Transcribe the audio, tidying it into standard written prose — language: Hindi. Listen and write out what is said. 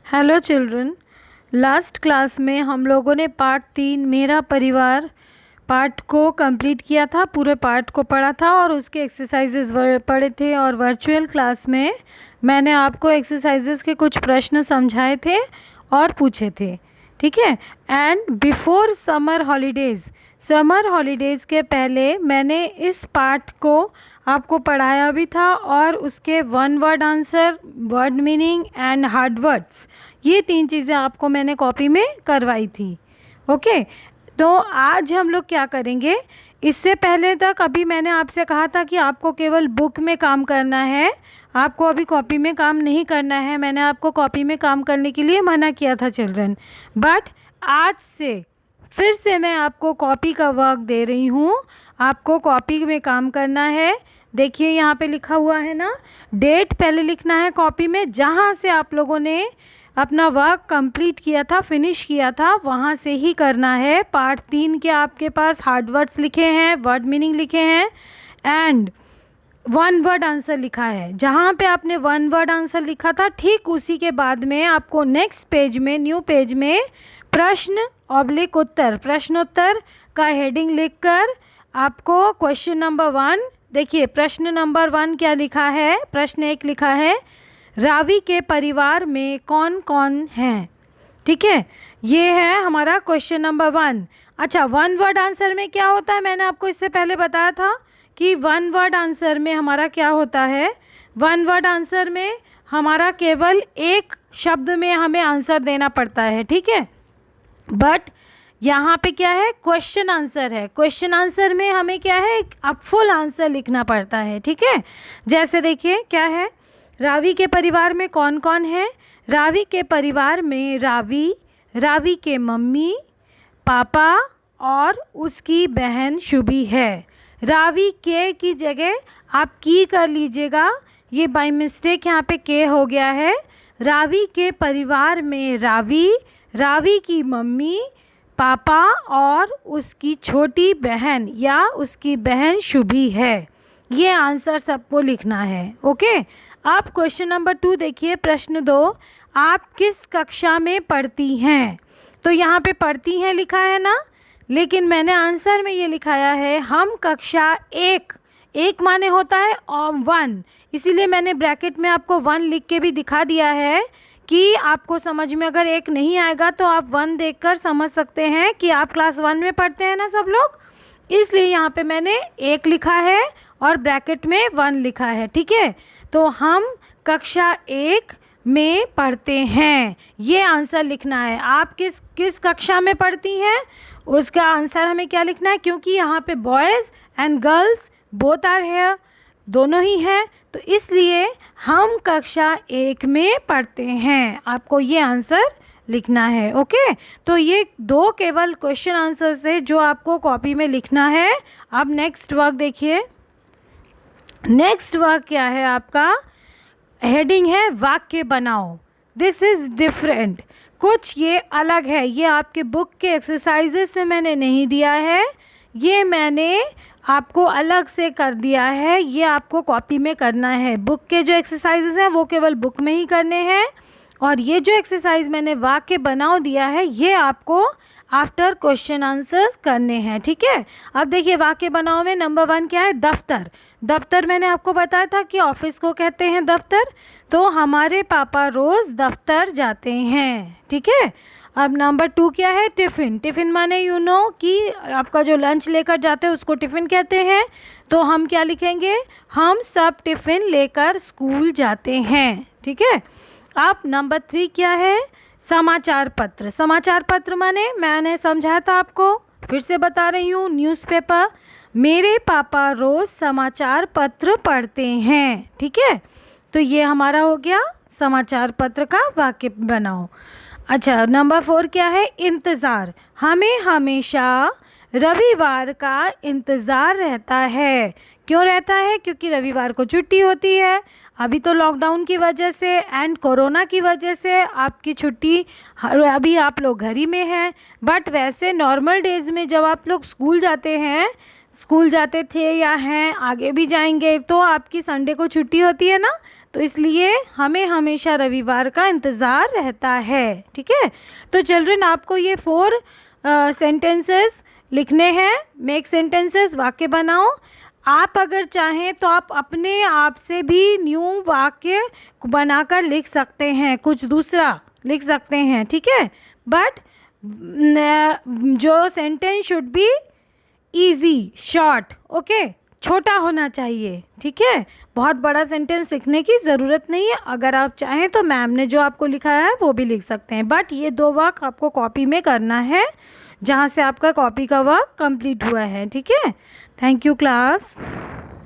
Hello children. लास्ट क्लास में हम लोगों ने पार्ट 3 मेरा परिवार पार्ट को कंप्लीट किया था, पूरे पार्ट को पढ़ा था और उसके एक्सरसाइजेस पढ़े थे। और वर्चुअल क्लास में मैंने आपको एक्सरसाइजेस के कुछ प्रश्न समझाए थे और पूछे थे, ठीक है। एंड बिफोर समर हॉलीडेज़ के पहले मैंने इस पार्ट को आपको पढ़ाया भी था और उसके one word answer, word meaning and hard words, ये 3 चीज़ें आपको मैंने कॉपी में करवाई थी। ओके, तो आज हम लोग क्या करेंगे, इससे पहले तक अभी मैंने आपसे कहा था कि आपको केवल बुक में काम करना है, आपको अभी कॉपी में काम नहीं करना है। मैंने आपको कॉपी में काम करने के लिए मना किया था चिल्ड्रन, बट आज से फिर से मैं आपको कॉपी का वर्क दे रही हूँ। आपको कॉपी में काम करना है। देखिए यहाँ पे लिखा हुआ है ना, डेट पहले लिखना है कॉपी में, जहाँ से आप लोगों ने अपना वर्क कंप्लीट किया था, फिनिश किया था, वहाँ से ही करना है। पार्ट 3 के आपके पास हार्ड वर्ड्स लिखे हैं, वर्ड मीनिंग लिखे हैं एंड वन वर्ड आंसर लिखा है। जहाँ पे आपने वन वर्ड आंसर लिखा था, ठीक उसी के बाद में आपको नेक्स्ट पेज में, न्यू पेज में प्रश्न ऑब्लिक उत्तर, प्रश्नोत्तर का हेडिंग लिखकर आपको क्वेश्चन नंबर 1, देखिए प्रश्न नंबर 1 क्या लिखा है, प्रश्न 1 लिखा है, रावी के परिवार में कौन कौन हैं। ठीक है, ये है हमारा क्वेश्चन नंबर 1। अच्छा, वन वर्ड आंसर में क्या होता है, मैंने आपको इससे पहले बताया था कि वन वर्ड आंसर में हमारा क्या होता है। वन वर्ड आंसर में हमारा केवल एक शब्द में हमें आंसर देना पड़ता है, ठीक है। बट यहाँ पे क्या है, क्वेश्चन आंसर है। क्वेश्चन आंसर में हमें क्या है, अब फुल आंसर लिखना पड़ता है, ठीक है। जैसे देखिए क्या है, रावी के परिवार में कौन कौन है। रावी के परिवार में रावी, रावी के मम्मी, पापा और उसकी बहन शुभी है। रावी के की जगह आप की कर लीजिएगा, ये बाय मिस्टेक यहाँ पे के हो गया है। रावी के परिवार में रावी, रावी की मम्मी, पापा और उसकी छोटी बहन या उसकी बहन शुभी है। ये आंसर सबको लिखना है, ओके। अब क्वेश्चन नंबर 2 देखिए, प्रश्न 2, आप किस कक्षा में पढ़ती हैं। तो यहाँ पे पढ़ती हैं लिखा है ना, लेकिन मैंने आंसर में ये लिखाया है हम कक्षा 1, एक माने होता है 1, इसीलिए मैंने ब्रैकेट में आपको 1 लिख के भी दिखा दिया है कि आपको समझ में अगर 1 नहीं आएगा तो आप 1 देखकर समझ सकते हैं कि आप क्लास 1 में पढ़ते हैं ना सब लोग, इसलिए यहाँ पे मैंने 1 लिखा है और ब्रैकेट में 1 लिखा है, ठीक है। तो हम कक्षा 1 में पढ़ते हैं, ये आंसर लिखना है। आप किस किस कक्षा में पढ़ती हैं, उसका आंसर हमें क्या लिखना है, क्योंकि यहाँ पे boys and girls both are here, दोनों ही हैं, तो इसलिए हम कक्षा 1 में पढ़ते हैं। आपको ये आंसर लिखना है, ओके। तो ये 2 केवल क्वेश्चन आंसर से जो आपको कॉपी में लिखना है। अब नेक्स्ट वर्क देखिए, नेक्स्ट वर्क क्या है आपका, हेडिंग है वाक्य बनाओ। दिस इज़ डिफरेंट, कुछ ये अलग है, ये आपके बुक के एक्सरसाइजेस से मैंने नहीं दिया है, ये मैंने आपको अलग से कर दिया है। ये आपको कॉपी में करना है। बुक के जो एक्सरसाइजेस हैं वो केवल बुक में ही करने हैं, और ये जो एक्सरसाइज मैंने वाक्य बनाओ दिया है ये आपको आफ्टर क्वेश्चन आंसर्स करने हैं, ठीक है। अब देखिए वाक्य बनाओ में नंबर 1 क्या है, दफ्तर। दफ्तर मैंने आपको बताया था कि ऑफिस को कहते हैं दफ्तर, तो हमारे पापा रोज़ दफ्तर जाते हैं, ठीक है। अब नंबर 2 क्या है, टिफ़िन। टिफ़िन माने यू नो कि आपका जो लंच लेकर जाते हैं उसको टिफ़िन कहते हैं, तो हम क्या लिखेंगे, हम सब टिफ़िन लेकर स्कूल जाते हैं, ठीक है। अब नंबर 3 क्या है, समाचार पत्र। समाचार पत्र माने मैंने समझाया था आपको, फिर से बता रही हूँ, न्यूज़पेपर। मेरे पापा रोज़ समाचार पत्र पढ़ते हैं, ठीक है। तो ये हमारा हो गया समाचार पत्र का वाक्य बनाओ। अच्छा, नंबर 4 क्या है, इंतज़ार। हमें हमेशा रविवार का इंतज़ार रहता है। क्यों रहता है, क्योंकि रविवार को छुट्टी होती है। अभी तो लॉकडाउन की वजह से एंड कोरोना की वजह से आपकी छुट्टी, अभी आप लोग घर ही में हैं, बट वैसे नॉर्मल डेज़ में जब आप लोग स्कूल जाते हैं, स्कूल जाते थे या हैं, आगे भी जाएंगे, तो आपकी संडे को छुट्टी होती है ना, तो इसलिए हमें हमेशा रविवार का इंतज़ार रहता है। ठीक है, तो चिल्ड्रन आपको ये 4 सेंटेंसेस लिखने हैं। मेक सेंटेंसेस, वाक्य बनाओ। आप अगर चाहें तो आप अपने आप से भी न्यू वाक्य बनाकर लिख सकते हैं, कुछ दूसरा लिख सकते हैं। ठीक है, बट जो sentence should be easy, short, okay, छोटा होना चाहिए। ठीक है, बहुत बड़ा सेंटेंस लिखने की ज़रूरत नहीं है। अगर आप चाहें तो मैम ने जो आपको लिखाया है वो भी लिख सकते हैं, बट ये 2 वर्क आपको कॉपी में करना है जहाँ से आपका कॉपी का वर्क कंप्लीट हुआ है। ठीक है, थैंक यू क्लास।